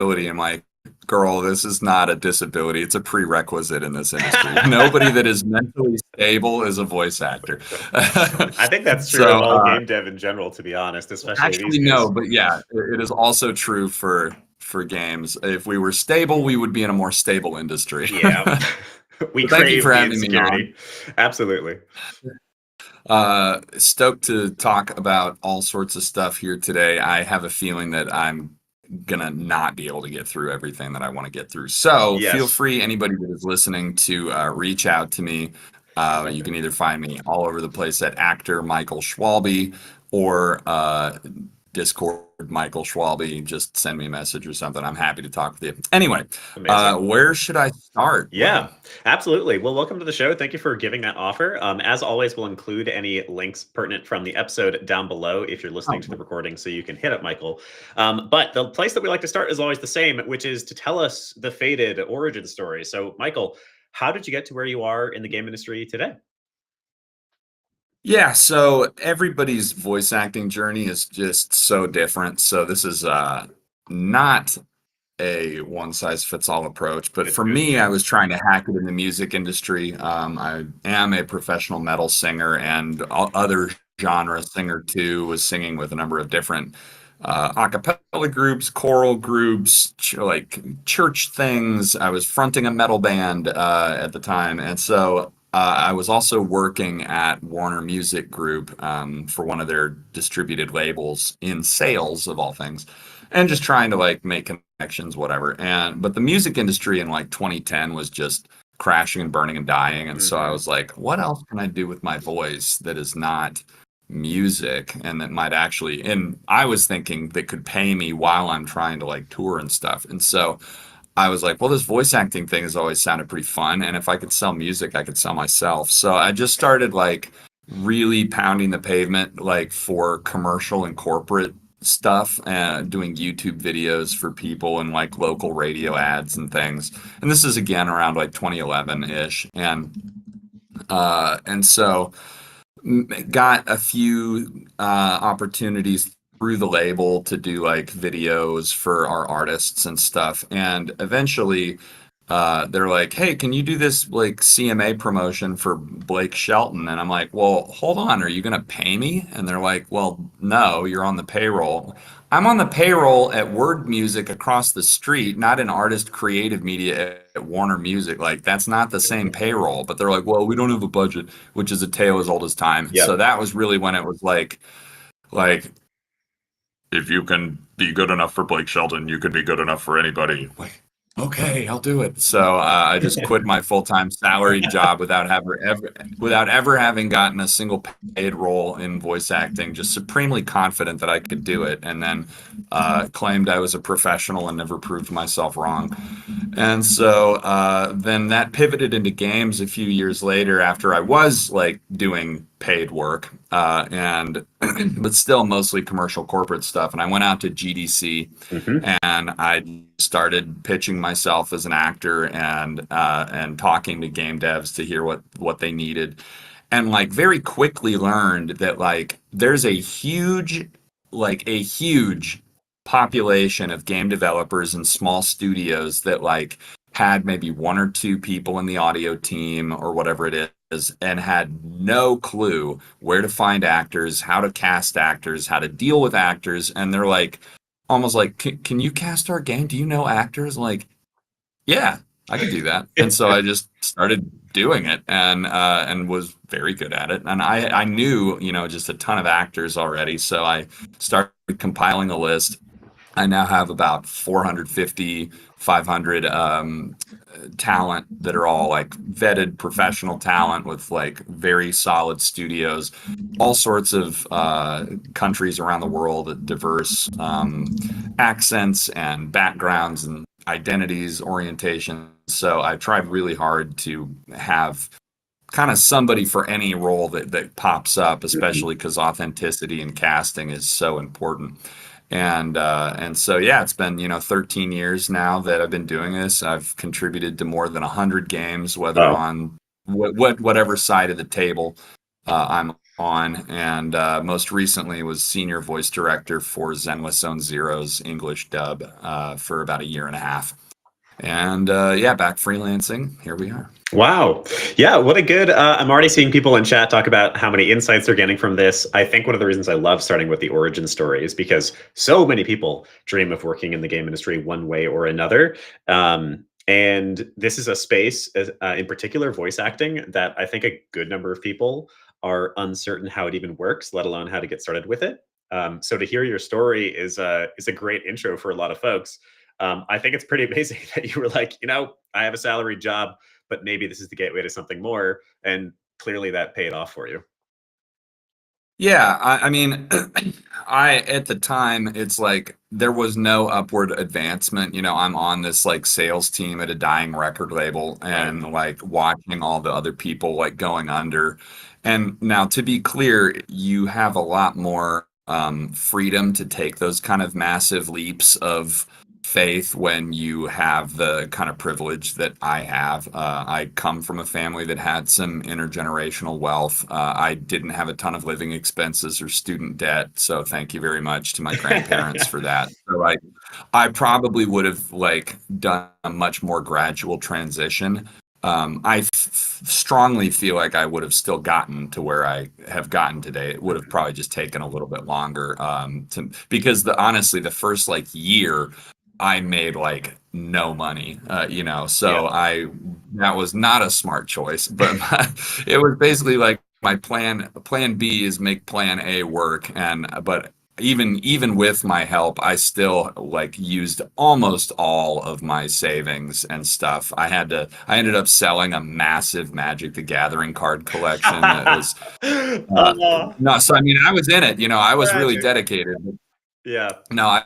I'm like, girl, this is not a disability. It's a prerequisite in this industry. Nobody that is mentally stable is a voice actor. I think that's true of So, all game dev in general, to be honest, especially these actually, no, days. but yeah, it is also true for games. If we were stable, we would be in a more stable industry. Yeah. We So thank you crave for the having me on. insecurity. Absolutely. Stoked to talk about all sorts of stuff here today. I have a feeling that I'm gonna not be able to get through everything that I want to get through. So feel Yes. free, anybody that is listening, to reach out to me. You can either find me all over the place at actor Michael Schwalbe or Discord Michael Schwalbe. Just send me a message or something. I'm happy to talk with you. Anyway, Amazing. where should I start, Yeah, bro? absolutely. Well, welcome to the show. Thank you for giving that offer. As always, we'll include any links pertinent from the episode down below if you're listening Oh, to the recording, so you can hit up Michael. But the place that we like to start is always the same, which is to tell us the Faded origin story. So, Michael, how did you get to where you are in the game industry today? yeah, so everybody's voice acting journey is just so different. So this is not a one size fits all approach, but It's for good. me, I was trying to hack it in the music industry. I am a professional metal singer and other genre singer too. Was singing with a number of different a cappella groups, choral groups, like church things. I was fronting a metal band at the time, and so I was also working at Warner Music Group for one of their distributed labels in sales of all things, and just trying to like make connections, whatever. And but the music industry in like 2010 was just crashing and burning and dying, and so I Hmm. was like, what else can I do with my voice that is not music and that might actually, and I was thinking that could pay me while I'm trying to like tour and stuff. And so I was like, well, this voice acting thing has always sounded pretty fun, and if I could sell music, I could sell myself. So I just started like really pounding the pavement like for commercial and corporate stuff, doing YouTube videos for people and like local radio ads and things. And this is again around like 2011-ish. And so got a few opportunities through the label to do like videos for our artists and stuff. And eventually, they're like, "Hey, can you do this like CMA promotion for Blake Shelton?" And I'm like, "Well, hold on, are you gonna pay me?" And they're like, "Well, no, you're on the payroll." I'm on the payroll at Word Music across the street, not in Artist Creative Media at Warner Music. Like, that's not the same payroll. But they're like, "Well, we don't have a budget," which is a tale as old as time. So Yep. that was really when it was like if you can be good enough for Blake Shelton, you could be good enough for anybody. Like, okay, I'll do it. So I just quit my full-time salary job without ever having gotten a single paid role in voice acting. Just supremely confident that I could do it, and then claimed I was a professional and never proved myself wrong. And so then that pivoted into games a few years later after I was like doing paid work and but still mostly commercial corporate stuff. And I went out to GDC Hmm. and I started pitching myself as an actor and talking to game devs to hear what they needed. And like very quickly learned that like there's a huge population of game developers and small studios that like had maybe one or two people in the audio team or whatever it is and had no clue where to find actors, how to cast actors, how to deal with actors. And they're like, almost like, can you cast our game? Do you know actors? Like, yeah, I could do that. And so I just started doing it and was very good at it. And I knew, just a ton of actors already. So I started compiling a list. I now have about 450, 500 talent that are all like vetted professional talent with like very solid studios, all sorts of countries around the world, diverse accents and backgrounds and identities, orientations. So I tried really hard to have kind of somebody for any role that pops up, especially because authenticity in casting is so important. And so yeah, it's been 13 years now that I've been doing this. I've contributed to more than 100 games, whether Oh, on whatever side of the table I'm on, and most recently was senior voice director for Zenless Zone Zero's English dub for about a year and a half. And yeah, back freelancing. Here we are. Wow. Yeah, what a good I'm already seeing people in chat talk about how many insights they're getting from this. I think one of the reasons I love starting with the origin story is because so many people dream of working in the game industry one way or another. And this is a space, in particular, voice acting, that I think a good number of people are uncertain how it even works, let alone how to get started with it. So to hear your story is a great intro for a lot of folks. I think it's pretty amazing that you were like, I have a salaried job, but maybe this is the gateway to something more. And clearly that paid off for you. Yeah, I mean, at the time, it's like there was no upward advancement. I'm on this like sales team at a dying record label Right. and like watching all the other people like going under. And now, to be clear, you have a lot more freedom to take those kind of massive leaps of faith when you have the kind of privilege that I have. I come from a family that had some intergenerational wealth. I didn't have a ton of living expenses or student debt, so thank you very much to my grandparents for that. So I probably would have like done a much more gradual transition. Strongly feel like I would have still gotten to where I have gotten today. It would have probably just taken a little bit longer because honestly, the first like year I made like no money, Yeah. so that was not a smart choice, but it was basically like my plan B is make plan A work. But even with my help, I still like used almost all of my savings and stuff. I ended up selling a massive Magic the Gathering card collection that was, uh, Oh, no, so I mean, I was in it, I was really tragic. dedicated. Yeah. No, I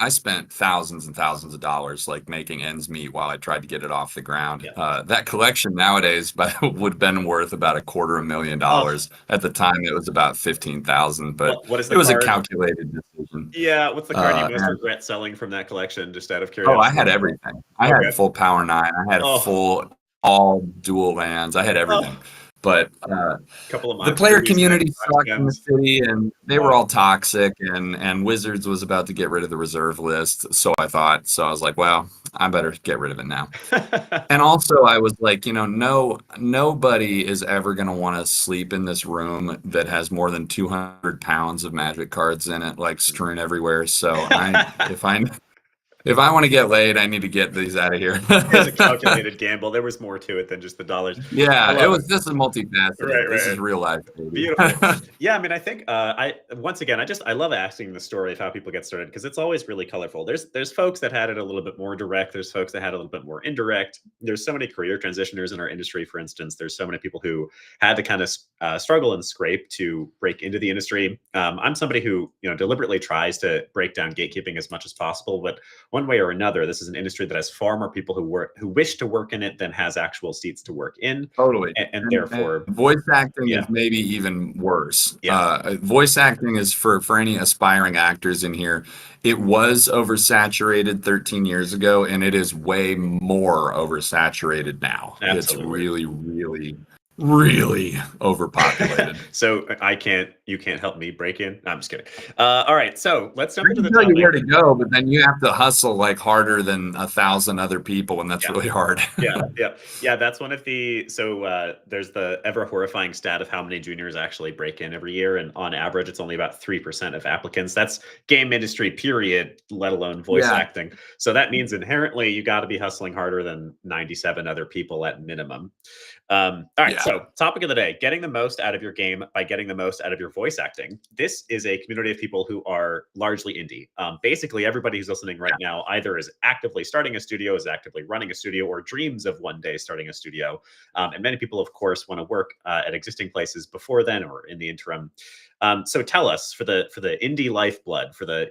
spent thousands and thousands of dollars like making ends meet while I tried to get it off the ground. Yeah. That collection nowadays would have been worth about Oh, $250,000. At the time, it was about 15,000, but what is it the was a card? calculated decision. Yeah. What's the card you most And regret selling from that collection? Just out of oh, I had curiosity. everything. I had Okay. full Power Nine. I had Oh, full all dual lands. I had everything. oh, But couple of the Mox player rubies and community Xbox sucked in the gems. city, and they were Oh. all toxic, and Wizards was about to get rid of the reserve list, so I thought. So I was like, well, I better get rid of it now. And also, I was like, no, nobody is ever going to want to sleep in this room that has more than 200 pounds of Magic cards in it, like strewn everywhere. So if I want to get laid, I need to get these out of here. It was a calculated gamble. There was more to it than just the dollars. I Yeah, love it. this is multifaceted. Right, This right. is real life, baby. Beautiful. Yeah, I mean, I think I once again, I love asking the story of how people get started because it's always really colorful. There's folks that had it a little bit more direct. There's folks that had a little bit more indirect. There's so many career transitioners in our industry, for instance. There's so many people who had to kind of struggle and scrape to break into the industry. I'm somebody who deliberately tries to break down gatekeeping as much as possible, but one way or another, this is an industry that has far more people who wish to work in it than has actual seats to work in, Totally. and And therefore, voice acting yeah, is maybe even worse. yeah, Voice acting is for any aspiring actors in here. It was oversaturated 13 years ago, and it is way more oversaturated now. It's absolutely. really, really, really overpopulated. So you can't help me break in. No, I'm just kidding. All right, so let's jump I into can the tell you topic. where to go, but then you have to hustle like harder than 1,000 other people, and that's Yeah, really hard. yeah. That's one of the there's the ever horrifying stat of how many juniors actually break in every year, and on average, it's only about 3% of applicants. That's game industry period, let alone voice Yeah, acting. So that means inherently you got to be hustling harder than 97 other people at minimum. All right, yeah, so topic of the day: getting the most out of your game by getting the most out of your voice acting. This is a community of people who are largely indie. Basically, everybody who's listening right now either is actively starting a studio, is actively running a studio, or dreams of one day starting a studio. And many people, of course, want to work at existing places before then or in the interim. So tell us, for the indie lifeblood, for the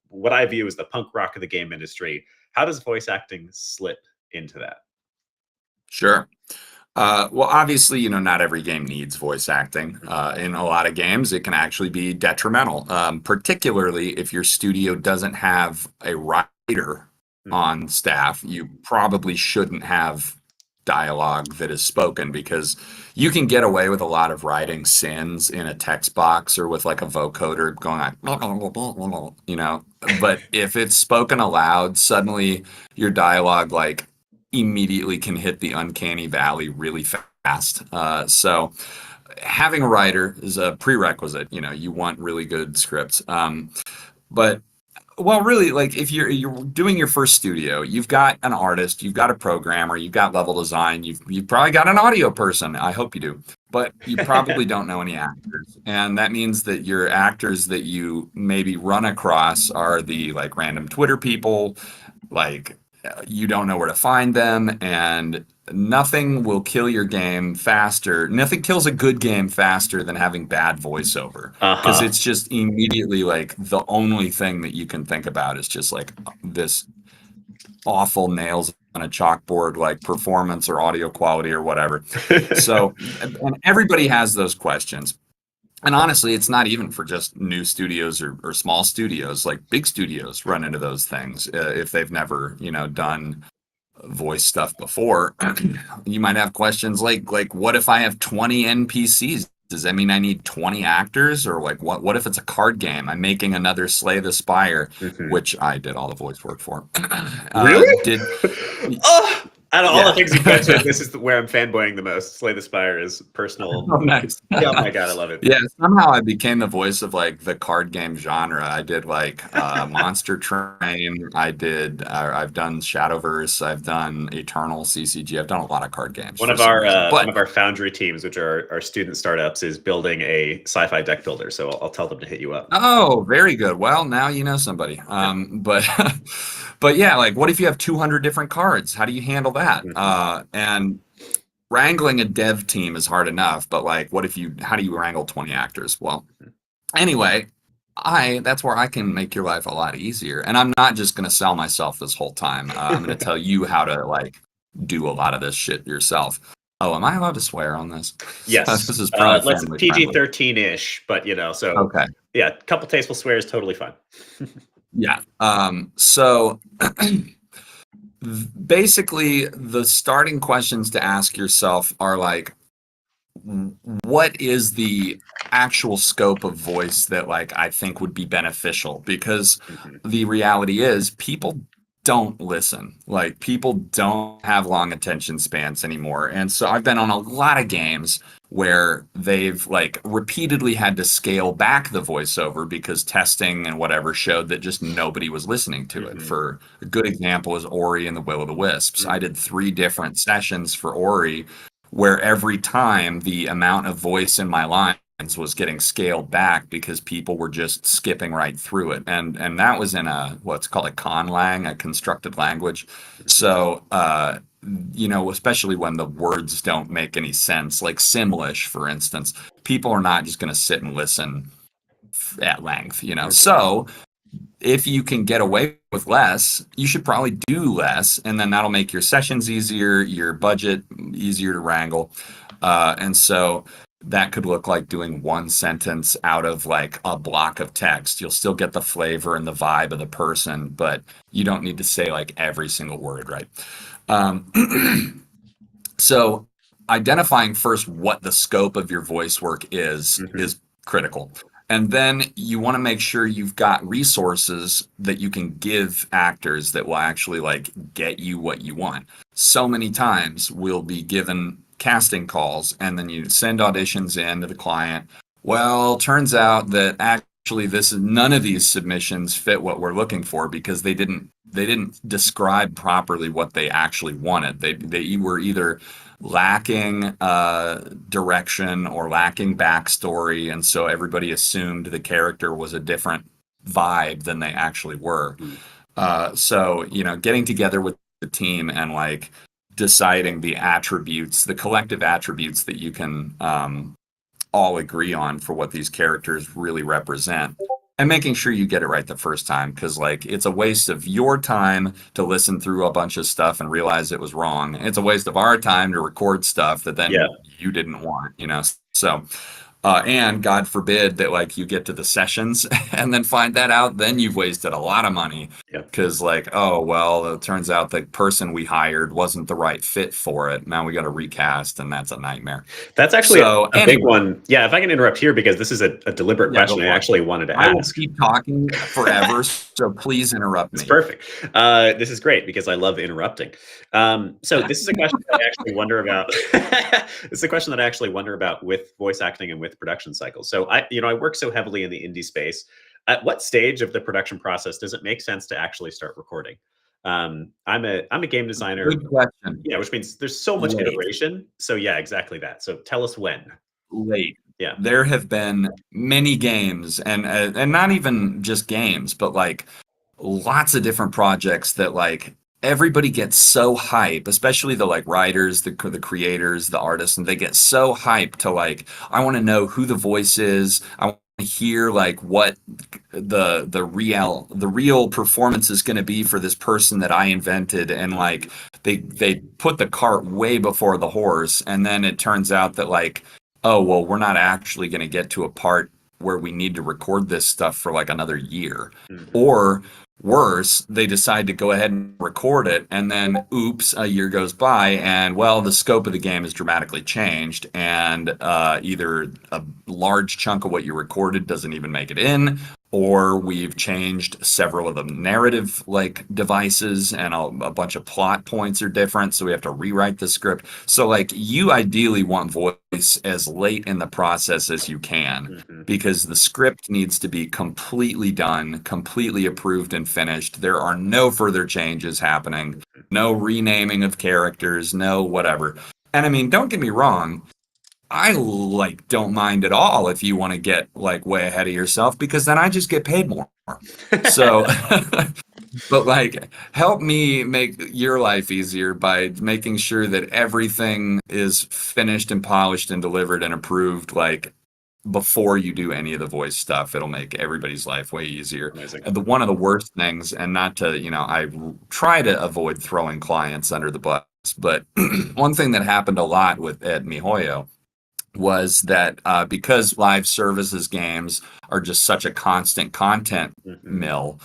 what I view as the punk rock of the game industry, how does voice acting slip into that? sure. Well, obviously, not every game needs voice acting. In a lot of games, it can actually be detrimental, particularly if your studio doesn't have a writer Mhm. on staff. You probably shouldn't have dialogue that is spoken, because you can get away with a lot of writing sins in a text box or with like a vocoder going like, but if it's spoken aloud, suddenly your dialogue like immediately can hit the uncanny valley really fast. So having a writer is a prerequisite. You want really good scripts. But well, really, like if you're doing your first studio, you've got an artist, you've got a programmer, you've got level design, you've probably got an audio person. I hope you do, but you probably don't know any actors, and that means that your actors that you maybe run across are the like random Twitter people, like you don't know where to find them, and nothing will kill your game faster. Nothing kills a good game faster than having bad voiceover, because Uh-huh. it's just immediately like the only thing that you can think about is just like this awful nails on a chalkboard like performance or audio quality or whatever. So, and everybody has those questions. And honestly, it's not even for just new studios or small studios. Like big studios run into those things if they've never, done voice stuff before. You might have questions like what if I have 20 NPCs? Does that mean I need 20 actors? Or like what if it's a card game? I'm making another Slay the Spire, Mhm. which I did all the voice work for. Really? Did Oh, out of all the Yeah. things you've mentioned, this is where I'm fanboying the most. Slay the Spire is personal. Oh, nice. Yeah, oh my god, I love it. Yeah, somehow I became the voice of like the card game genre. I did like Monster Train. I've done Shadowverse. I've done Eternal CCG. I've done a lot of card games One for of some our reason. uh, one But of our foundry teams, which are our student startups, is building a sci-fi deck builder. So I'll tell them to hit you up. oh, very good. Well, now you know somebody. Yeah. But but yeah, like what if you have 200 different cards? How do you handle that? Mhm. And wrangling a dev team is hard enough, but like how do you wrangle 20 actors? Well, anyway, that's where I can make your life a lot easier. And I'm not just going to sell myself this whole time. I'm going to tell you how to like do a lot of this shit yourself. Oh, am I allowed to swear on this? Yes. This is probably Let's family friendly. PG-13-ish, but so Okay. yeah, a couple tasteful swears, totally fine. Yeah. So basically the starting questions to ask yourself are like, what is the actual scope of voice that like I think would be beneficial? Because Mhm. the reality is people don't listen. Like people don't have long attention spans anymore. And so I've been on a lot of games where they've like repeatedly had to scale back the voiceover because testing and whatever showed that just nobody was listening to it. Mhm. For a good example is Ori and the Will o' the Wisps. I Mhm. did 3 different sessions for Ori where every time the amount of voice in my lines was getting scaled back because people were just skipping right through it, and that was in a what's called a conlang, a constructed language. Mhm. So especially when the words don't make any sense, like Simlish, for instance, people are not just going to sit and listen at length. Mhm. So if you can get away with less, you should probably do less, and then that'll make your sessions easier, your budget easier to wrangle. And so that could look like doing one sentence out of like a block of text. You'll still get the flavor and the vibe of the person, but you don't need to say like every single word, right? So identifying first what the scope of your voice work Mhm. is critical. And then you want to make sure you've got resources that you can give actors that will actually like get you what you want. So many times we'll be given casting calls and then you send auditions in to the client. Well, turns out that actually this is none of these submissions fit what we're looking for because they didn't describe properly what they actually wanted. They were either lacking direction or lacking backstory, and so everybody assumed the character was a different vibe than they actually were. Mhm. So getting together with the team and like deciding the attributes, the collective attributes that you can all agree on for what these characters really represent, and making sure you get it right the first time, because like it's a waste of your time to listen through a bunch of stuff and realize it was wrong. It's a waste of our time to record stuff that Yeah. then you didn't want. So And God forbid that like you get to the sessions and then find that out, then you've wasted a lot of money Yep. because like, oh, well, it turns out the person we hired wasn't the right fit for it. Now we got to recast, and that's a nightmare. That's actually So a big anyway, one. Yeah, if I can interrupt here, because this is a deliberate yeah, go question I for it. actually wanted to I will ask. keep talking forever, so please interrupt It's me. perfect. This is great because I love interrupting. So this is a question that I actually wonder about. This is a question that I actually wonder about with voice acting and with production cycles. So I work so heavily in the indie space. At what stage of the production process does it make sense to actually start recording? I'm a game designer. Good question. Yeah, which means there's so much Late. iteration. So yeah, exactly that. So tell us when. Late. Yeah. There have been many games, and not even just games, but like lots of different projects that like everybody gets so hype, especially the like writers, the creators, the artists, and they get so hyped to like, I want to know who the voice is. I want to hear like what the real performance is going to be for this person that I invented, and like they put the cart way before the horse, and then it turns out that like, oh well, we're not actually going to get to a part where we need to record this stuff for like another year. Mhm. Or worse, they decide to go ahead and record it, and then oops, a year goes by, and well, the scope of the game has dramatically changed, and either a large chunk of what you recorded doesn't even make it in, or we've changed several of the narrative like devices, and a bunch of plot points are different, so we have to rewrite the script. So like you ideally want voice as late in the process as you can, Mhm. because the script needs to be completely done, completely approved and finished. There are no further changes happening, no renaming of characters, no whatever. And I mean, don't get me wrong, I like don't mind at all if you want to get like way ahead of yourself, because then I just get paid more. So but like help me make your life easier by making sure that everything is finished and polished and delivered and approved like before you do any of the voice stuff. It'll make everybody's life way easier. Amazing. And the one of the worst things, and not to, I try to avoid throwing clients under the bus, but one thing that happened a lot with Ed Mihoyo was that because live services games are just such a constant content Mhm. mill,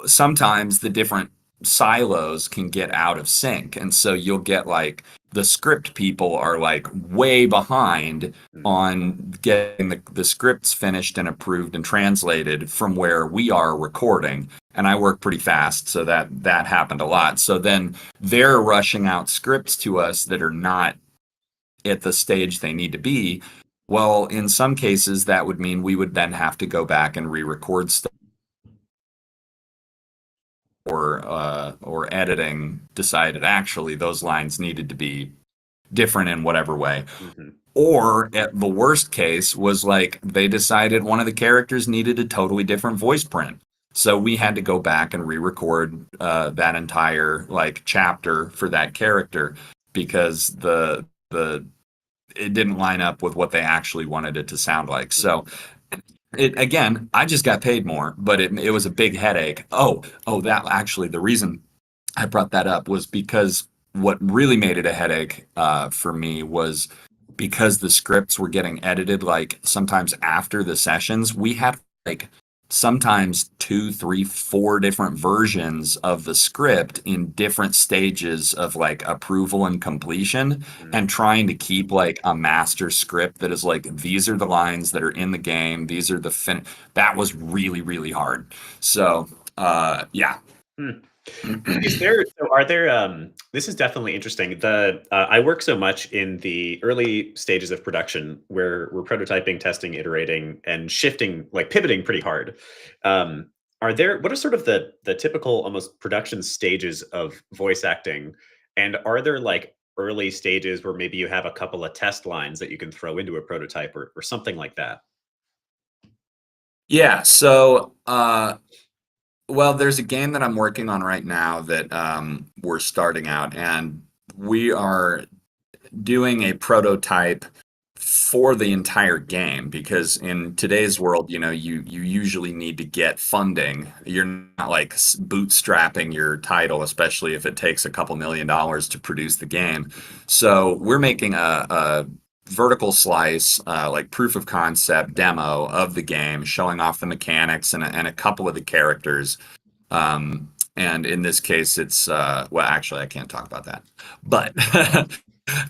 sometimes the different silos can get out of sync. And so you'll get like the script people are like way behind Mhm. on getting the scripts finished and approved and translated from where we are recording. And I work pretty fast, so that happened a lot. So then they're rushing out scripts to us that are not at the stage they need to be. Well, in some cases, that would mean we would then have to go back and re-record stuff, or editing decided actually those lines needed to be different in whatever way. Mhm. Or at the worst case was like they decided one of the characters needed a totally different voice print. So we had to go back and re-record that entire like chapter for that character because the it didn't line up with what they actually wanted it to sound like. So it again, I just got paid more, but it was a big headache. Oh, that actually the reason I brought that up was because what really made it a headache for me was because the scripts were getting edited like sometimes after the sessions. We had like sometimes two, three, four different versions of the script in different stages of like approval and completion, Mhm. and trying to keep like a master script that is like these are the lines that are in the game, these are the that was really, really hard. So yeah. Hmm. Are there this is definitely interesting. I work so much in the early stages of production where we're prototyping, testing, iterating, and shifting, like pivoting pretty hard. What are sort of the typical almost production stages of voice acting? And are there like early stages where maybe you have a couple of test lines that you can throw into a prototype or something like that? Yeah, so well, there's a game that I'm working on right now that we're starting out, and we are doing a prototype for the entire game, because in today's world, you usually need to get funding. You're not like bootstrapping your title, especially if it takes a couple $1 million to produce the game. So we're making vertical slice, like proof of concept demo of the game, showing off the mechanics and a couple of the characters. And in this case, it's well, actually, I can't talk about that, but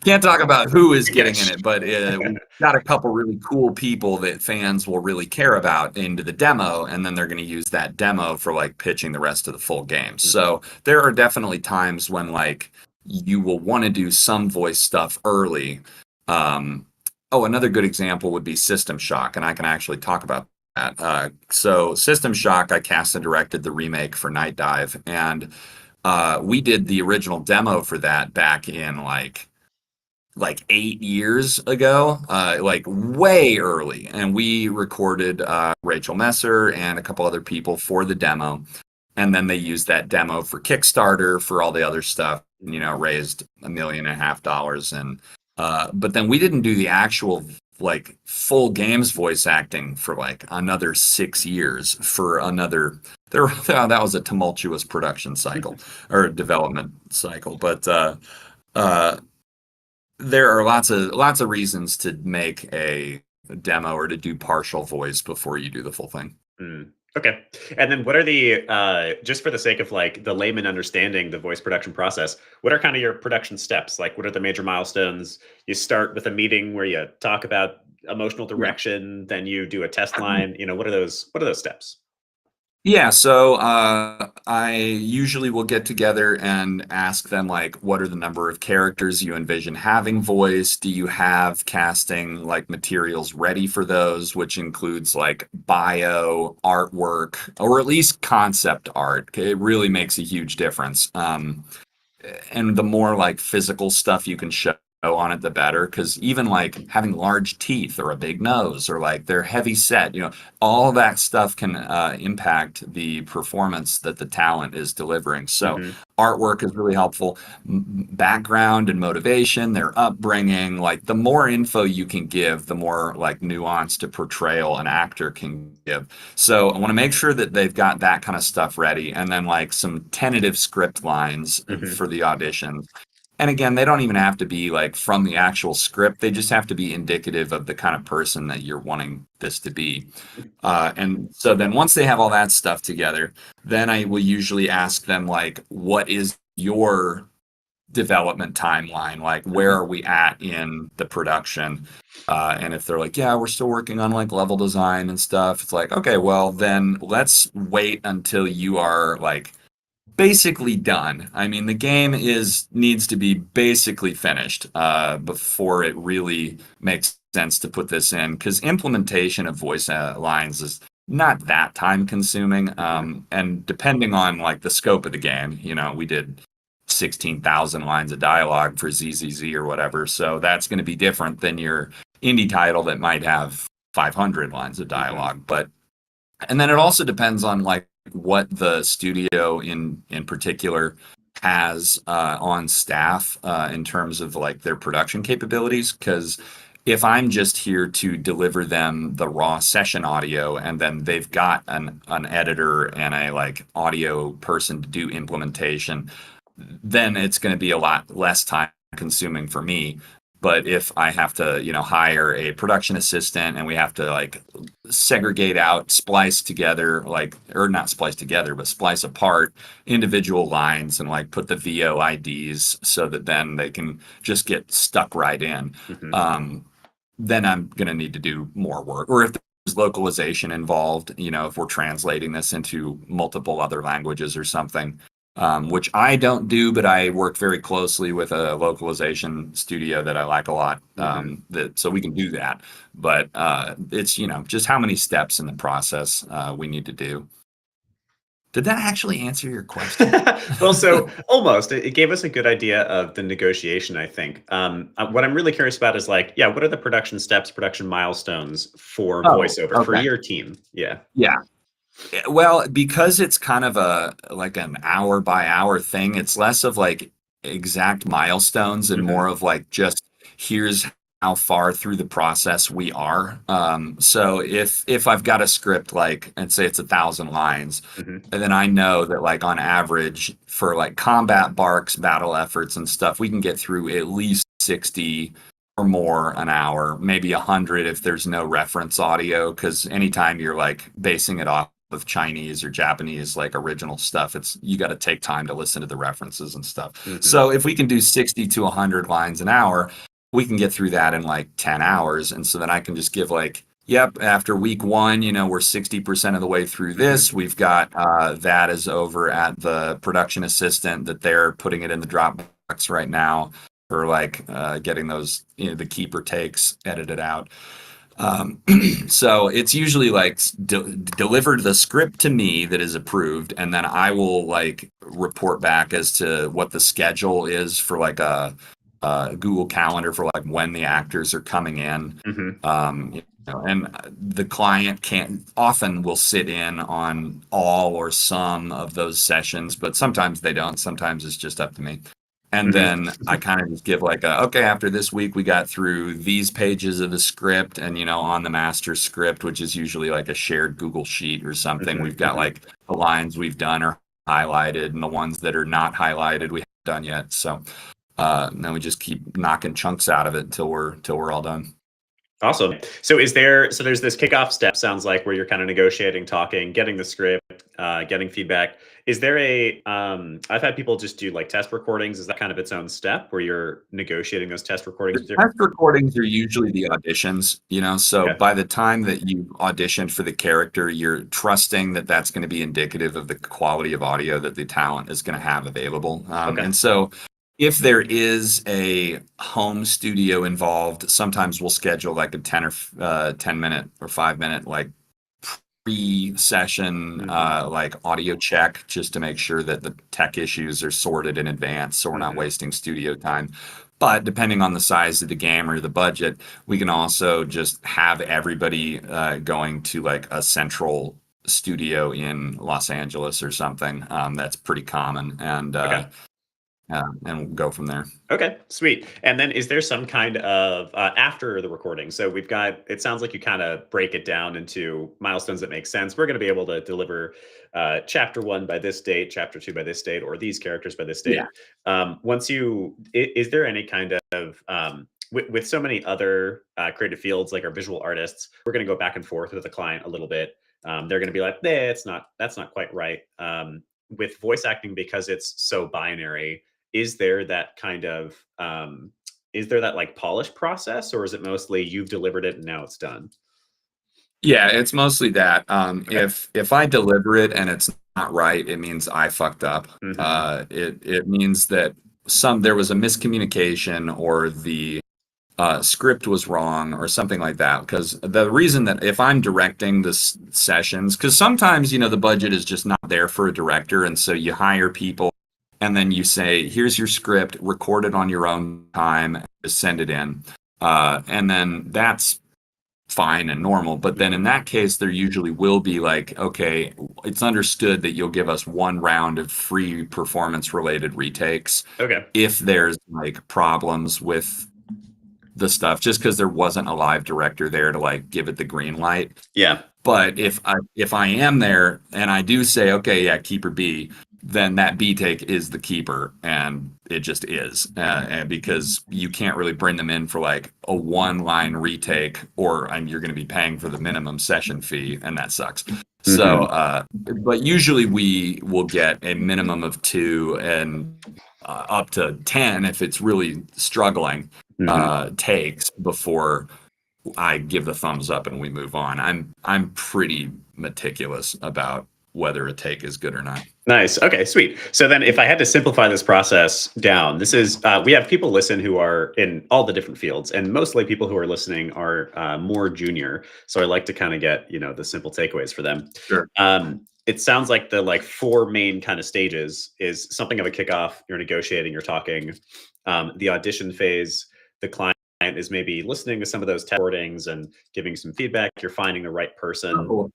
can't talk about who is Good getting in catch. it. But we've got a couple really cool people that fans will really care about into the demo, and then they're going to use that demo for like pitching the rest of the full game. Mhm. So there are definitely times when like you will want to do some voice stuff early. Um, oh, another good example would be System Shock, and I can actually talk about that. So System Shock, I cast and directed the remake for Night Dive, and we did the original demo for that back in like 8 years ago, like way early, and we recorded Rachel Messer and a couple other people for the demo, and then they used that demo for Kickstarter for all the other stuff. Raised $1.5 million, and but then we didn't do the actual like full games voice acting for like another 6 years for another there that was a tumultuous production cycle or development cycle, but uh there are lots of reasons to make a demo or to do partial voice before you do the full thing. Mm. Okay. And then what are the just for the sake of like the layman understanding the voice production process, what are kind of your production steps? Like what are the major milestones? You start with a meeting where you talk about emotional Yeah. direction, then you do a test line. What are those steps? Yeah, so I usually will get together and ask them like, what are the number of characters you envision having voice? Do you have casting like materials ready for those, which includes like bio, artwork, or at least concept art? It really makes a huge difference. And the more like physical stuff you can show on it, the better. Because even like having large teeth or a big nose or like they're heavy set, all of that stuff can impact the performance that the talent is delivering. So Hmm. artwork is really helpful. Background and motivation, their upbringing, like the more info you can give, the more like nuanced a portrayal an actor can give. So I want to make sure that they've got that kind of stuff ready, and then like some tentative script lines Hmm. for the audition. And again, they don't even have to be like from the actual script. They just have to be indicative of the kind of person that you're wanting this to be. And so then once they have all that stuff together, then I will usually ask them like, what is your development timeline? Like, where Hmm. are we at in the production? And if they're like, yeah, we're still working on like level design and stuff, it's like, okay, well, then let's wait until you are like basically done. I mean, the game is needs to be basically finished before it really makes sense to put this in, because implementation of voice lines is not that time consuming. Hmm. And depending on like the scope of the game, we did 16,000 lines of dialogue for ZZZ or whatever. So that's going to be different than your indie title that might have 500 lines of Hmm. dialogue. But and then it also depends on like what the studio in particular has on staff in terms of like their production capabilities. Because if I'm just here to deliver them the raw session audio, and then they've got an editor and a like audio person to do implementation, then it's going to be a lot less time consuming for me. But if I have to, hire a production assistant and we have to like segregate out, splice together, like, or not splice together, but splice apart individual lines and like put the VO IDs so that then they can just get stuck right in. Hmm. Um, then I'm going to need to do more work. Or if there's localization involved, if we're translating this into multiple other languages or something, which I don't do, but I work very closely with a localization studio that I like a lot. Hmm. So we can do that. But it's just how many steps in the process we need to do. Did that actually answer your question? Well, so almost it gave us a good idea of the negotiation, I think. What I'm really curious about is like, yeah, what are the production steps, production milestones for Oh, voiceover for okay. your team? Yeah. Yeah. Well, because it's kind of a like an hour by hour thing, it's less of like exact milestones and more Hmm. of like just here's how far through the process we are. So if I've got a script like and say it's 1,000 lines, Hmm. and then I know that like on average for like combat barks, battle efforts and stuff, we can get through at least 60. or more an hour, maybe 100 if there's no reference audio, because anytime you're like basing it off of Chinese or Japanese like original stuff, it's you got to take time to listen to the references and stuff. Hmm. So if we can do 60 to 100 lines an hour, we can get through that in like 10 hours. And so then I can just give like, yep, after week one, we're 60% of the way through Hmm. this. We've got that is over at the production assistant that they're putting it in the Dropbox right now for like getting those, the keeper takes edited out. Um, so it's usually like delivered the script to me that is approved, and then I will like report back as to what the schedule is for like a Google Calendar for like when the actors are coming in. Hmm. And the client can't often will sit in on all or some of those sessions, but sometimes they don't. Sometimes it's just up to me. And Hmm. then I kind of just give like okay, after this week we got through these pages of the script, and on the master script, which is usually like a shared Google sheet or something, Hmm. we've got Hmm. like the lines we've done are highlighted, and the ones that are not highlighted we haven't done yet. So then we just keep knocking chunks out of it till we're all done. Awesome. So there's this kickoff step, sounds like, where you're kind of negotiating, talking, getting the script, getting feedback. Is there I've had people just do like test recordings. Is that kind of its own step where you're negotiating those test recordings The with different? test recordings are usually the auditions. So Okay. by the time that you auditioned for the character, you're trusting that that's going to be indicative of the quality of audio that the talent is going to have available. Okay. And so if there is a home studio involved, sometimes we'll schedule like a 10 minute or 5 minute like pre-session Hmm. like audio check just to make sure that the tech issues are sorted in advance so we're not Hmm. wasting studio time. But depending on the size of the game or the budget, we can also just have everybody going to like a central studio in Los Angeles or something. That's pretty common, Okay. and we'll go from there. Okay, sweet. And then is there some kind of after the recording? So we've got, it sounds like you kind of break it down into milestones that make sense. We're going to be able to deliver chapter one by this date, chapter two by this date, or these characters by this Yeah. date. Is there any kind of, with so many other creative fields like our visual artists, we're going to go back and forth with the client a little bit. They're going to be like, nah, that's not quite right. With voice acting, because it's so binary, is there that kind of is there that like polish process, or is it mostly you've delivered it and now it's done? Yeah, it's mostly that. Okay. If I deliver it and it's not right, it means I fucked up. Hmm. It means that there was a miscommunication, or the script was wrong or something like that. Because the reason that if I'm directing the sessions, because sometimes the budget is just not there for a director, and so you hire people and then you say, here's your script, record it on your own time, just send it in. And then that's fine and normal. But then in Hmm. that case, there usually will be like, okay, it's understood that you'll give us one round of free performance related retakes Okay. if there's like problems with the stuff, just because there wasn't a live director there to like give it the green light. Yeah. But if I am there and I do say, okay, yeah, keeper B, then that B take is the keeper, and it just is, and because you can't really bring them in for like a one line retake, or you're going to be paying for the minimum session fee, and that sucks. So, Hmm. but usually we will get a minimum of two and up to 10 if it's really struggling Hmm. takes before I give the thumbs up and we move on. I'm pretty meticulous about whether a take is good or not. Nice. Okay, sweet. So then, if I had to simplify this process down, this is we have people listen who are in all the different fields, and mostly people who are listening are more junior. So I like to kind of get the simple takeaways for them. Sure. It sounds like the like four main kind of stages is something of a kickoff. You're negotiating, you're talking. The audition phase, the client is maybe listening to some of those test recordings and giving some feedback. You're finding the right person. Oh,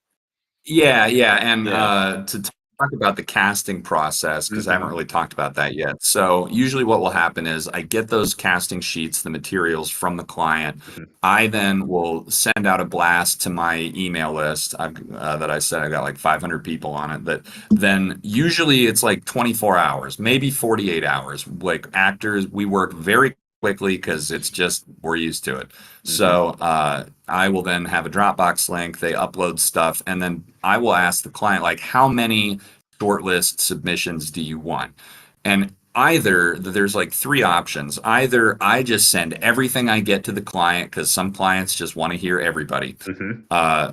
yeah, yeah, and Yeah. to talk about the casting process, because I haven't Hmm. really talked about that yet. So usually what will happen is I get those casting sheets, the materials from the client. Hmm. I then will send out a blast to my email list that I said I got like 500 people on it. That then usually it's like 24 hours, maybe 48 hours. Like actors, we work very quickly because it's just we're used to it. Hmm. So I will then have a Dropbox link. They upload stuff, and then I will ask the client like, how many shortlist submissions do you want? And either there's like three options. Either I just send everything I get to the client because some clients just want to hear everybody. Hmm. Uh,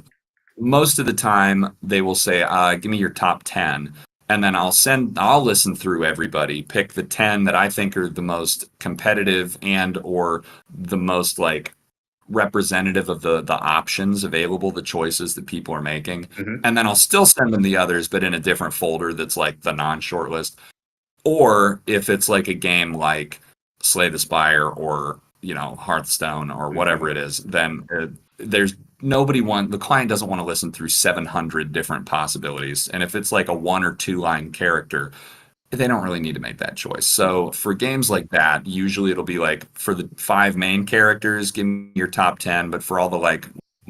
Most of the time they will say, give me your top 10. And then I'll listen through everybody, pick the 10 that I think are the most competitive and or the most like representative of the options available, the choices that people are making. Hmm. And then I'll still send them the others, but in a different folder that's like the non-shortlist. Or if it's like a game like Slay the Spire or, Hearthstone or whatever Hmm. it is, then there's the client doesn't want to listen through 700 different possibilities. And if it's like a one or two line character, they don't really need to make that choice. So for games like that, usually it'll be like for the five main characters, give me your top 10, but for all the like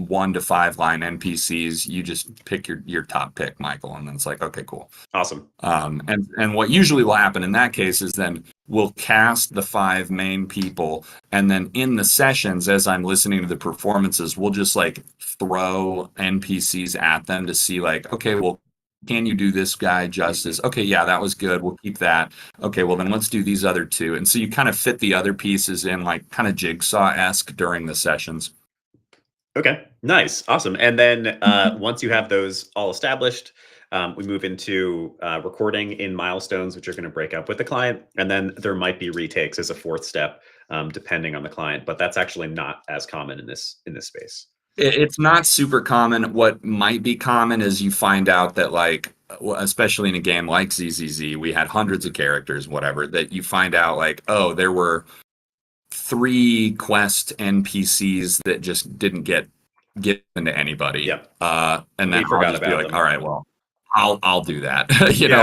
1 to 5 line NPCs, you just pick your top pick, Michael. And then it's like, okay, cool. Awesome. And what usually will happen in that case is then we'll cast the five main people, and then in the sessions, as I'm listening to the performances, we'll just like throw NPCs at them to see like, okay, well, can you do this guy Hmm. justice? Okay, yeah, that was good. We'll keep that. Okay, well then let's do these other two. And so you kind of fit the other pieces in like kind of jigsaw-esque during the sessions. Okay, nice, awesome. And then once you have those all established, we move into recording in milestones, which are going to break up with the client, and then there might be retakes as a fourth step, depending on the client. But that's actually not as common in this space. It's not super common. What might be common is you find out that, like, especially in a game like ZZZ, we had hundreds of characters, whatever, that you find out, like, oh, there were three quest NPCs that just didn't get given to anybody. Yep, And then we I'll forgot just be about like, all them. right, well, I'll do that,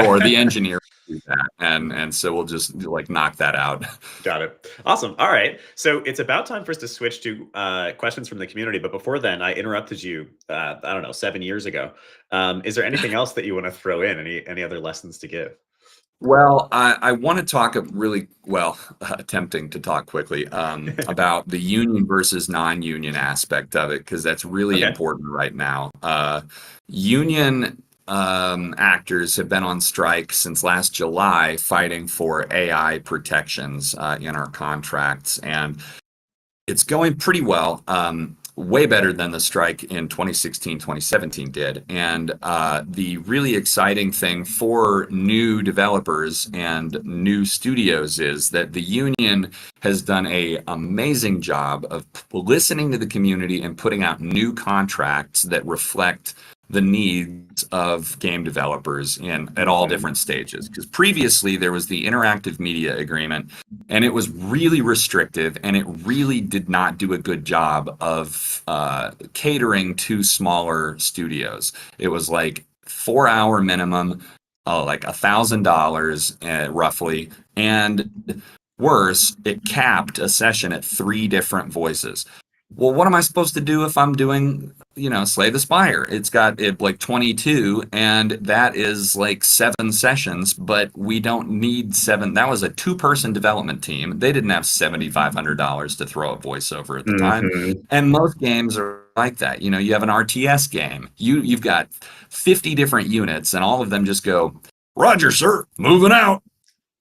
or the Yeah. engineer will do that. And so we'll just like knock that out. Got it. Awesome. All right. So it's about time for us to switch to questions from the community. But before then, I interrupted you. I don't know, 7 years ago. Is there anything else that you want to throw in? Any other lessons to give? Well, I want to talk really well, attempting to talk quickly about the union versus non-union aspect of it, because that's really Okay. important right now. Union actors have been on strike since last July, fighting for AI protections in our contracts, and it's going pretty well. Way better than the strike in 2016, 2017 did. And the really exciting thing for new developers and new studios is that the union has done a amazing job of listening to the community and putting out new contracts that reflect the needs of game developers in at all Hmm. different stages. Because previously there was the interactive media agreement, and it was really restrictive, and it really did not do a good job of catering to smaller studios. It was like 4 hour minimum, like $1,000 roughly, and worse, it capped a session at three different voices. Well, what am I supposed to do if I'm doing, Slay the Spire? It's got it like 22, and that is like 7 sessions, but we don't need seven. That was a two-person development team. They didn't have $7,500 to throw a voiceover at the time. Hmm. And most games are like that. You have an RTS game. You've got 50 different units, and all of them just go, Roger, sir, moving out.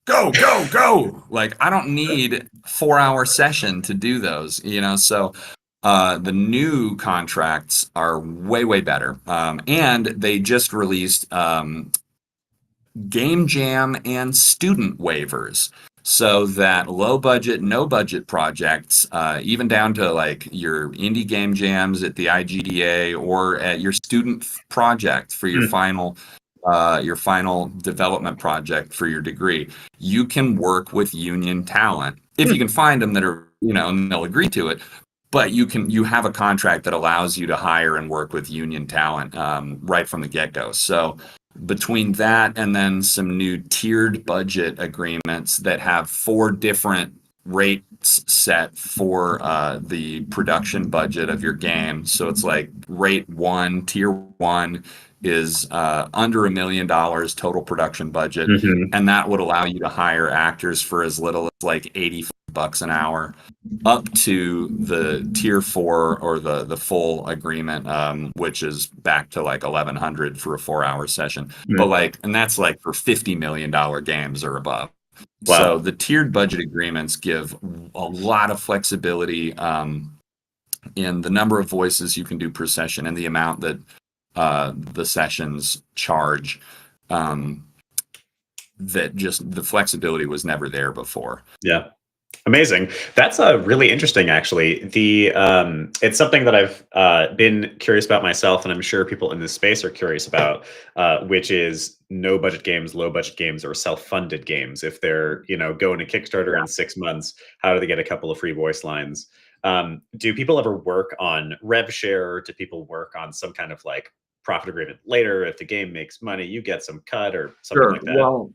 Go, go, go. Like, I don't need 4 hour session to do those, so the new contracts are way, way better. And they just released game jam and student waivers so that low budget, no budget projects, even down to like your indie game jams at the IGDA or at your student project for your final development project for your degree, you can work with union talent if you can find them that are, and they'll agree to it. But you have a contract that allows you to hire and work with union talent right from the get-go. So between that and then some new tiered budget agreements that have 4 different rates set for the production budget of your game. So it's like rate one, tier one is under $1 million total production budget. Hmm. And that would allow you to hire actors for as little as like $85 $500 an hour, up to the tier 4 or the full agreement, which is back to like 1100 for a 4-hour session. But Mm. like, and that's like for $50 million games or above. So Wow. the tiered budget agreements give a lot of flexibility in the number of voices you can do per session and the amount that the sessions charge. Um, that just the flexibility was never there before. Yeah. Amazing. That's really interesting, actually. It's something that I've been curious about myself, and I'm sure people in this space are curious about, which is no budget games, low budget games, or self-funded games. If they're going to Kickstarter in 6 months, how do they get a couple of free voice lines? Do people ever work on rev share? Do people work on some kind of like profit agreement later? If the game makes money, you get some cut or something Sure. like that. Well,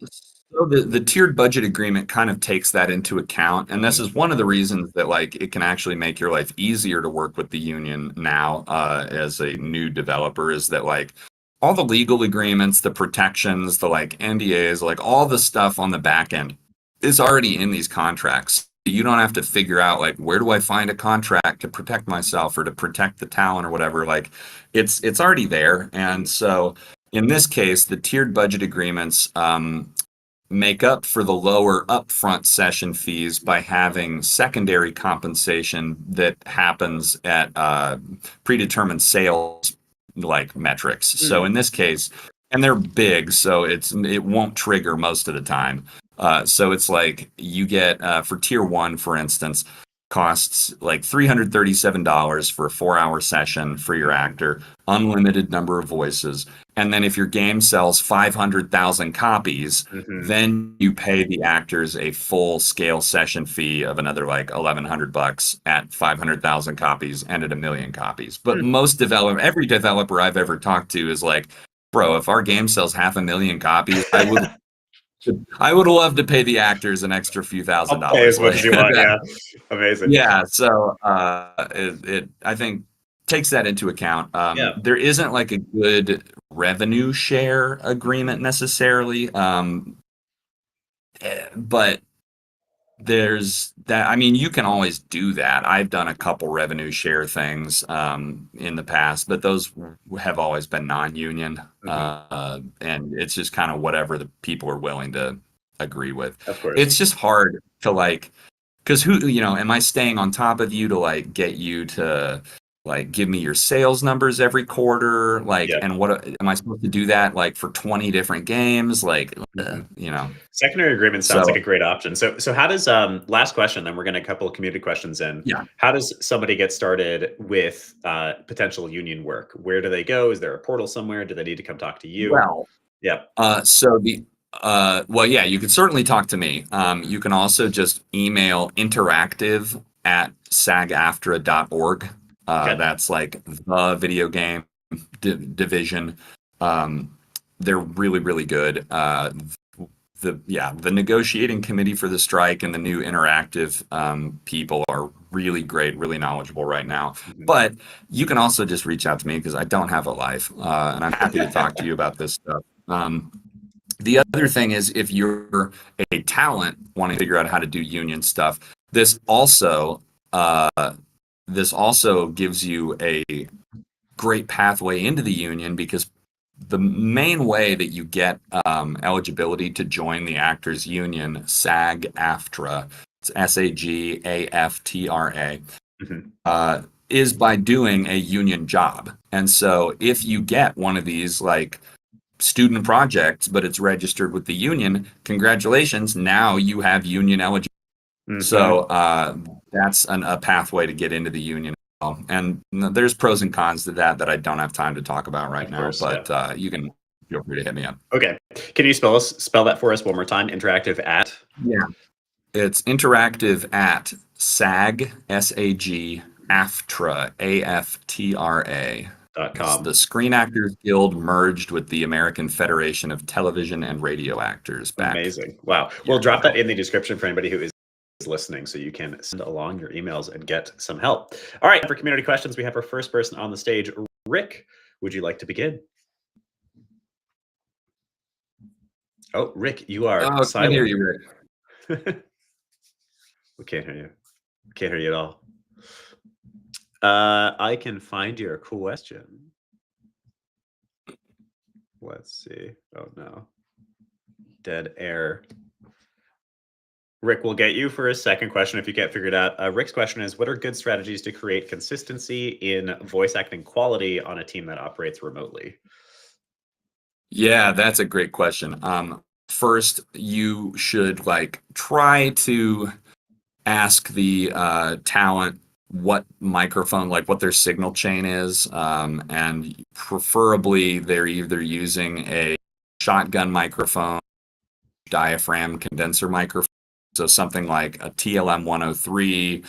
so the tiered budget agreement kind of takes that into account. And this Mhm. is one of the reasons that like it can actually make your life easier to work with the union now as a new developer, is that like all the legal agreements, the protections, the like NDAs, like all the stuff on the back end is already in these contracts. You don't have to figure out like where do I find a contract to protect myself or to protect the talent or whatever. Like it's already there. And so in this case, the tiered budget agreements make up for the lower upfront session fees by having secondary compensation that happens at predetermined sales like metrics. So Mm. in this case, and they're big, so it won't trigger most of the time. So it's like you get for tier 1, for instance, costs like $337 for a 4-hour session for your actor, unlimited number of voices. And then if your game sells 500,000 copies, Mhm. then you pay the actors a full scale session fee of another like $1,100 at 500,000 copies and at 1 million copies. But Mm. every developer I've ever talked to is like, bro, if our game sells 500,000 copies, I would love to pay the actors an extra few thousand I'll pay dollars. as much Like as you want. that, Yeah. Amazing. yeah. So it I think takes that into account. Yeah. There isn't like a good revenue share agreement necessarily, but there's that. I mean, you can always do that. I've done a couple revenue share things in the past, but those have always been non-union, Mhm. and it's just kind of whatever the people are willing to agree with. Of course. It's just hard to like, because am I staying on top of you to like get you to like give me your sales numbers every quarter? Like, Yeah. and what am I supposed to do that like for 20 different games? Like, Mhm. you know, Secondary agreement sounds like so a great option. So how does last question, then we're going to a couple of community questions in. yeah. How does somebody get started with potential union work? Where do they go? Is there a portal somewhere? Do they need to come talk to you? Well, Yeah. so well, yeah, you can certainly talk to me. You can also just email interactive at sagaftra.org. Okay. That's like the video game division. They're really, really good. The negotiating committee for the strike and the new interactive people are really great, really knowledgeable right now. Mhm. But you can also just reach out to me because I don't have a life, and I'm happy to talk to you about this stuff. The other thing is, if you're a talent wanting to figure out how to do union stuff, this also uh, this also gives you a great pathway into the union, because the main way that you get eligibility to join the actors union, SAG-AFTRA, it's SAGAFTRA, Mhm. is by doing a union job. And so if you get one of these like student projects, but it's registered with the union, congratulations, now you have union eligibility. So Mhm. that's a pathway to get into the union. And there's pros and cons to that I don't have time to talk about right Of now, course. Yeah. but you can feel free to hit me up. Okay. Can you spell that for us one more time? Interactive at Yeah. It's interactive at SAG, SAG, AFTRA, AFTRA. It's .com. the Screen Actors Guild merged with the American Federation of Television and Radio Actors back Amazing. Wow. We'll years drop that ago. in the description for anybody who is listening so you can send along your emails and get some help. All right. For community questions, we have our first person on the stage. Rick, would you like to begin? Oh, Rick, you are Oh, can't hear silent. you, Rick. We can't hear you. Can't hear you at all. I can find your question. Let's see. Oh no. Dead air. Rick, we'll get you for a second question if you can't figure it out. Rick's question is, what are good strategies to create consistency in voice acting quality on a team that operates remotely? Yeah, that's a great question. First, you should like try to ask the talent what microphone, like what their signal chain is, and preferably they're either using a shotgun microphone, diaphragm condenser microphone, so something like a TLM 103.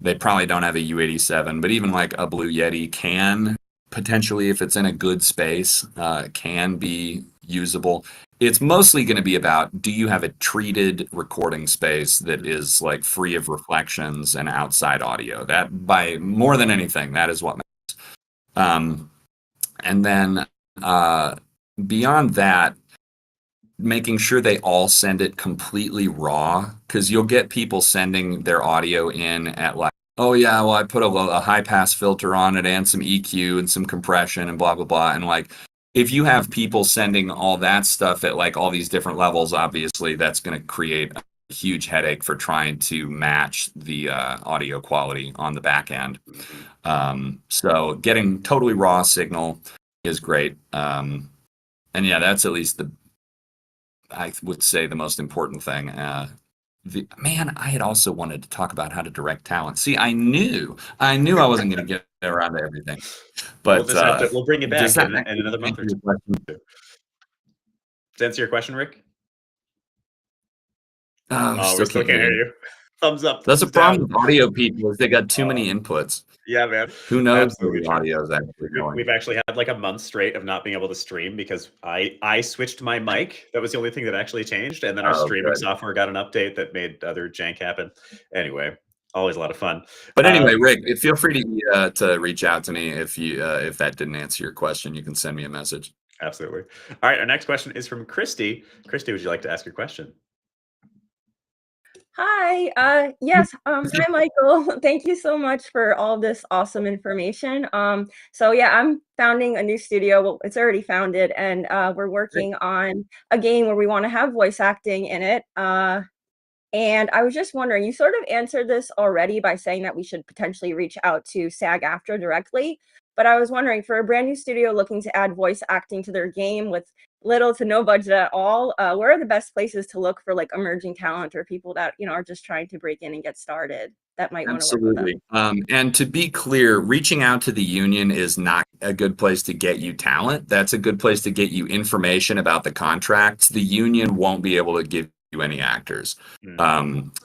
They probably don't have a U87, but even like a Blue Yeti can potentially, if it's in a good space, can be usable. It's mostly going to be about, do you have a treated recording space that is like free of reflections and outside audio? That, by more than anything, that is what matters. And then beyond that, making sure they all send it completely raw, because you'll get people sending their audio in at like, oh yeah, well I put a high pass filter on it and some EQ and some compression and blah blah blah. And like, if you have people sending all that stuff at like all these different levels, obviously that's going to create a huge headache for trying to match the audio quality on the back end. So getting totally raw signal is great. And yeah, that's at least I would say the most important thing. Man, I had also wanted to talk about how to direct talent. See, I knew I wasn't going to get around to everything. But We'll bring you does back that in another month or answer two. your question? To answer your question, Rick? Oh, Oh, we still still can't can't hear hear you. you. Thumbs up, That's a thumbs down. problem with audio people is they got too many Uh, inputs. yeah, man. Who knows where Absolutely the true. audio is actually going? We've actually had like a month straight of not being able to stream because I switched my mic. That was the only thing that actually changed. And then our Oh, streaming good. software got an update that made other jank happen. Anyway, always a lot of fun. But anyway, Rick, feel free to reach out to me if that didn't answer your question. You can send me a message. Absolutely. All right. Our next question is from Christy. Christy, would you like to ask your question? Hi. Yes. Hi, Michael. Thank you so much for all this awesome information. So yeah, I'm founding a new studio. Well, it's already founded, and we're Great. working on a game where we want to have voice acting in it. And I was just wondering, you sort of answered this already by saying that we should potentially reach out to SAG-AFTRA directly. But I was wondering, for a brand new studio looking to add voice acting to their game with little to no budget at all, where are the best places to look for like emerging talent or people that, are just trying to break in and get started that might want to work with us? Absolutely. And to be clear, reaching out to the union is not a good place to get you talent. That's a good place to get you information about the contracts. The union won't be able to give you any actors.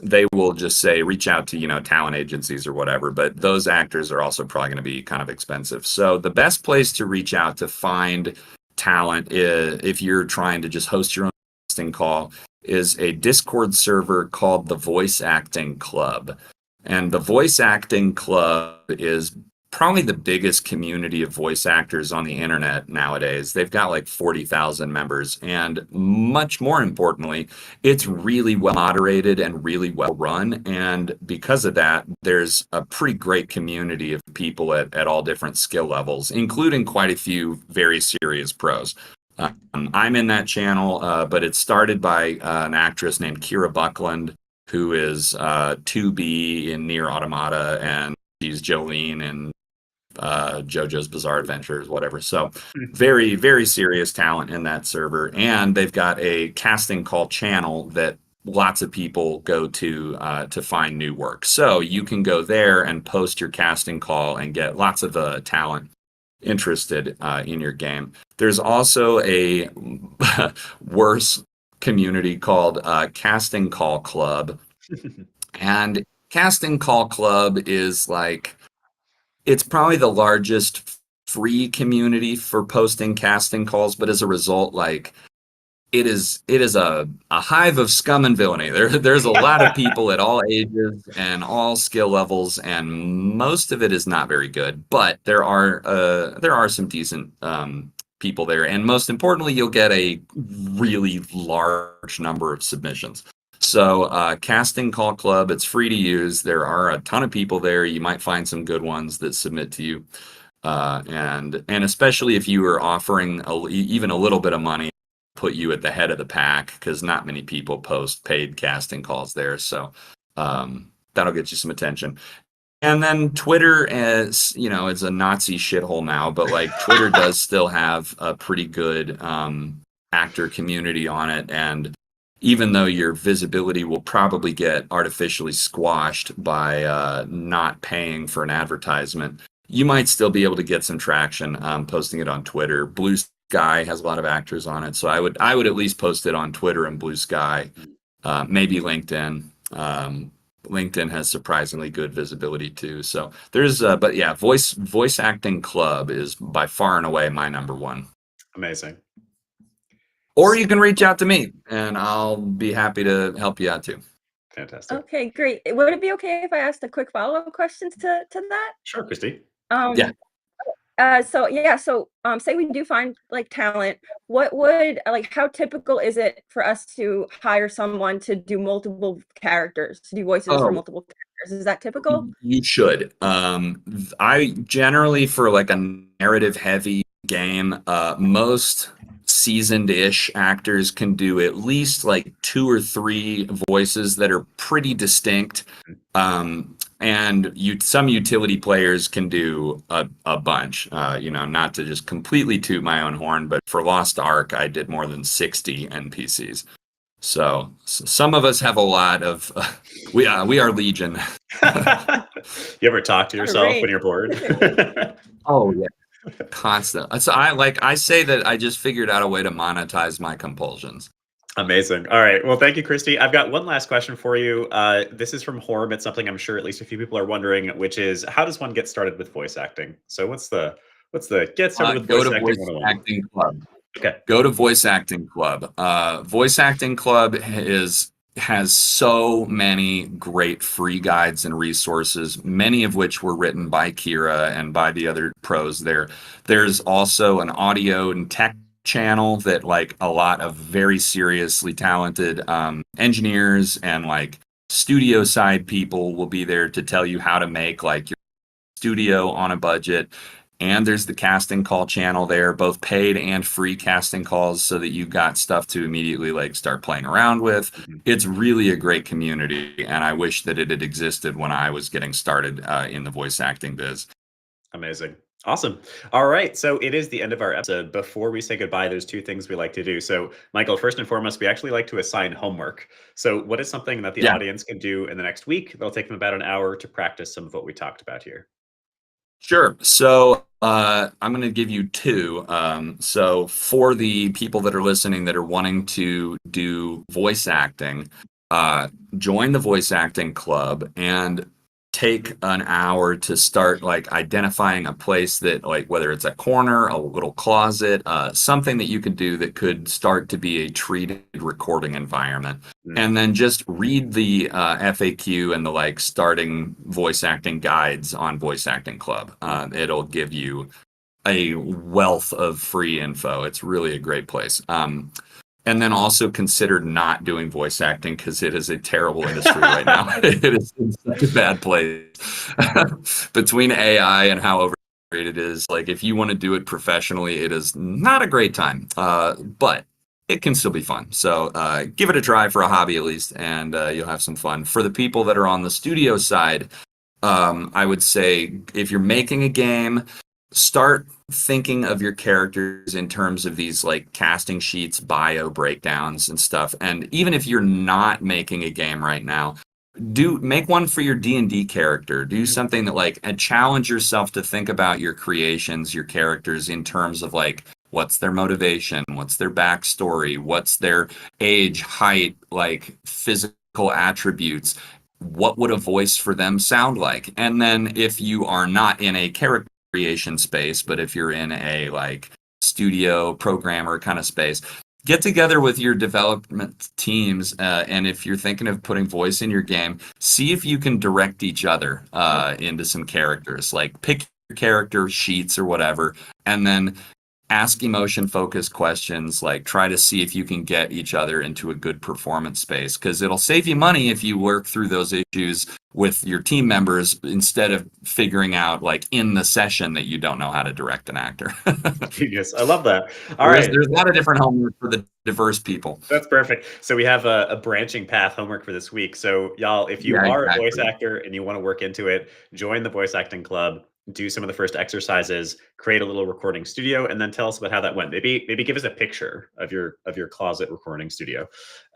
They will just say, reach out to, talent agencies or whatever, but those actors are also probably going to be kind of expensive. So the best place to reach out to find talent is, if you're trying to just host your own casting call, is a Discord server called the Voice Acting Club. And the Voice Acting Club is probably the biggest community of voice actors on the internet nowadays. They've got like 40,000 members. And much more importantly, it's really well moderated and really well run. And because of that, there's a pretty great community of people at all different skill levels, including quite a few very serious pros. I'm in that channel, but it's started by an actress named Kira Buckland, who is 2B in Near Automata, and she's Jolene in JoJo's Bizarre Adventures, whatever. So very, very serious talent in that server. And they've got a casting call channel that lots of people go to find new work. So you can go there and post your casting call and get lots of talent interested in your game. There's also a worse community called Casting Call Club. And Casting Call Club is like, it's probably the largest free community for posting casting calls, but as a result, like, it is a hive of scum and villainy. There's a lot of people at all ages and all skill levels, and most of it is not very good. But there are some decent people there, and most importantly, you'll get a really large number of submissions. So, Casting Call Club, it's free to use. There are a ton of people there. You might find some good ones that submit to you. And especially if you are offering even a little bit of money, put you at the head of the pack because not many people post paid casting calls there. So that'll get you some attention. And then Twitter, is it's a Nazi shithole now, but like Twitter does still have a pretty good actor community on it. And even though your visibility will probably get artificially squashed by not paying for an advertisement, you might still be able to get some traction posting it on Twitter. Blue Sky has a lot of actors on it, so I would at least post it on Twitter and Blue Sky, maybe LinkedIn. LinkedIn has surprisingly good visibility too. So there's, but yeah, voice acting club is by far and away my number one. Amazing. Or you can reach out to me, and I'll be happy to help you out too. Fantastic. Okay, great. Would it be okay if I asked a quick follow-up question to that? Sure, Christy. Yeah. So say we do find like talent, what would like how typical is it for us to hire someone to do multiple characters, to do voices for multiple characters? Is that typical? You should. I generally, for like a narrative heavy game, most seasoned-ish actors can do at least like 2 or 3 voices that are pretty distinct. And some utility players can do a bunch, not to just completely toot my own horn, but for Lost Ark, I did more than 60 NPCs. So some of us have a lot of, we are legion. You ever talk to yourself when you're bored? Oh, yeah. Constant. So I say that I just figured out a way to monetize my compulsions. Amazing. All right. Well, thank you, Christy. I've got one last question for you. This is from Horm. It's something I'm sure at least a few people are wondering, which is how does one get started with voice acting? So what's the get started with Go voice to acting Voice 101? Acting Club. Okay. Go to Voice Acting Club. Voice Acting Club has so many great free guides and resources, many of which were written by Kira and by the other pros there. There's also an audio and tech channel that like a lot of very seriously talented engineers and like studio side people will be there to tell you how to make like your studio on a budget. And there's the casting call channel there, both paid and free casting calls, so that you've got stuff to immediately like start playing around with. It's really a great community, and I wish that it had existed when I was getting started in the voice acting biz. Amazing. Awesome. All right. So it is the end of our episode. Before we say goodbye, there's 2 things we like to do. So, Michael, first and foremost, we actually like to assign homework. So, what is something that the audience can do in the next week? It'll take them about an hour to practice some of what we talked about here. Sure. So I'm going to give you 2. So for the people that are listening that are wanting to do voice acting, join the voice acting club and take an hour to start like identifying a place that like whether it's a corner, a little closet, something that you could do that could start to be a treated recording environment. And then just read the FAQ and the like starting voice acting guides on Voice Acting Club. It'll give you a wealth of free info. It's really a great place. And then also consider not doing voice acting because it is a terrible industry right now. It is in such a bad place. Between AI and how overrated it is, like if you want to do it professionally, it is not a great time. But it can still be fun. So give it a try for a hobby at least, and you'll have some fun. For the people that are on the studio side, I would say if you're making a game, start thinking of your characters in terms of these like casting sheets, bio breakdowns and stuff. And even if you're not making a game right now, make one for your D&D character. Do something that like and challenge yourself to think about your creations, your characters in terms of like what's their motivation, what's their backstory, what's their age, height, like physical attributes. What would a voice for them sound like? And then if you are not in a character creation space, but if you're in a like studio programmer kind of space, get together with your development teams, and if you're thinking of putting voice in your game, see if you can direct each other into some characters. Like pick your character sheets or whatever, and then ask emotion focused questions, like try to see if you can get each other into a good performance space, because it'll save you money if you work through those issues with your team members instead of figuring out like in the session that you don't know how to direct an actor. Genius. I love that. All right. There's a lot of different homework for the diverse people. That's perfect. So we have a branching path homework for this week. So y'all, if you Yeah, are a voice exactly. actor and you want to work into it, join the voice acting club, do some of the first exercises, create a little recording studio, and then tell us about how that went. Maybe give us a picture of your closet recording studio.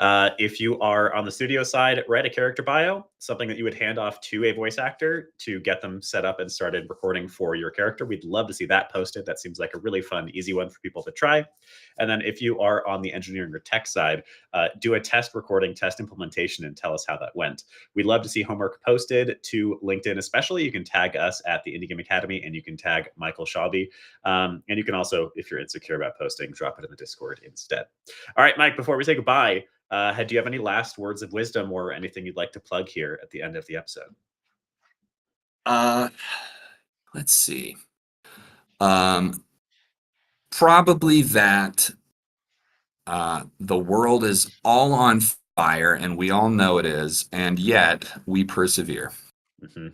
If you are on the studio side, write a character bio, something that you would hand off to a voice actor to get them set up and started recording for your character. We'd love to see that posted. That seems like a really fun, easy one for people to try. And then if you are on the engineering or tech side, do a test recording, test implementation, and tell us how that went. We'd love to see homework posted to LinkedIn, especially. You can tag us at the Indie Game Academy, and you can tag Michael Schwalbe. And you can also, if you're insecure about posting, drop it in the Discord instead. All right, Mike, before we say goodbye, do you have any last words of wisdom or anything you'd like to plug here at the end of the episode? Let's see. Probably that the world is all on fire, and we all know it is, and yet we persevere. Mm-hmm.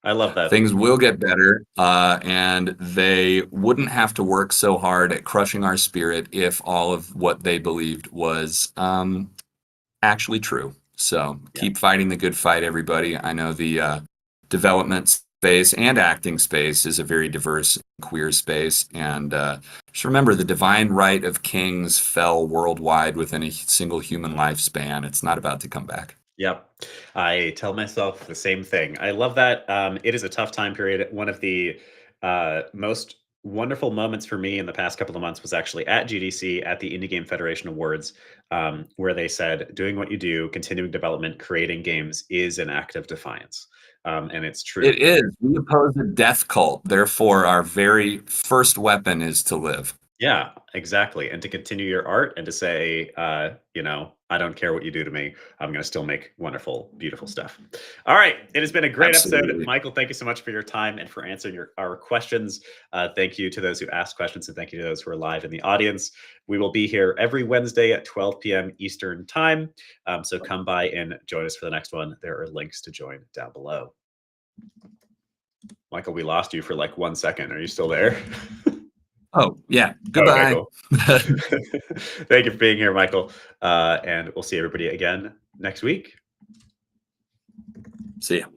I love that. Things will get better, and they wouldn't have to work so hard at crushing our spirit if all of what they believed was actually true. So keep fighting the good fight, everybody. I know the development space and acting space is a very diverse queer space, and just remember, the divine right of kings fell worldwide within a single human lifespan. It's not about to come back. Yep. I tell myself the same thing. I love that. It is a tough time period. One of the most wonderful moments for me in the past couple of months was actually at GDC at the Indie Game Federation Awards, where they said, doing what you do, continuing development, creating games is an act of defiance. And it's true. It is. We oppose a death cult. Therefore, our very first weapon is to live. Yeah, exactly. And to continue your art and to say, I don't care what you do to me. I'm going to still make wonderful, beautiful stuff. All right. It has been a great episode. Michael, thank you so much for your time and for answering our questions. Thank you to those who asked questions, and thank you to those who are live in the audience. We will be here every Wednesday at 12 p.m. Eastern time. So come by and join us for the next one. There are links to join down below. Michael, we lost you for like 1 second. Are you still there? Oh, yeah. Goodbye. Okay, cool. Thank you for being here, Michael. And we'll see everybody again next week. See ya.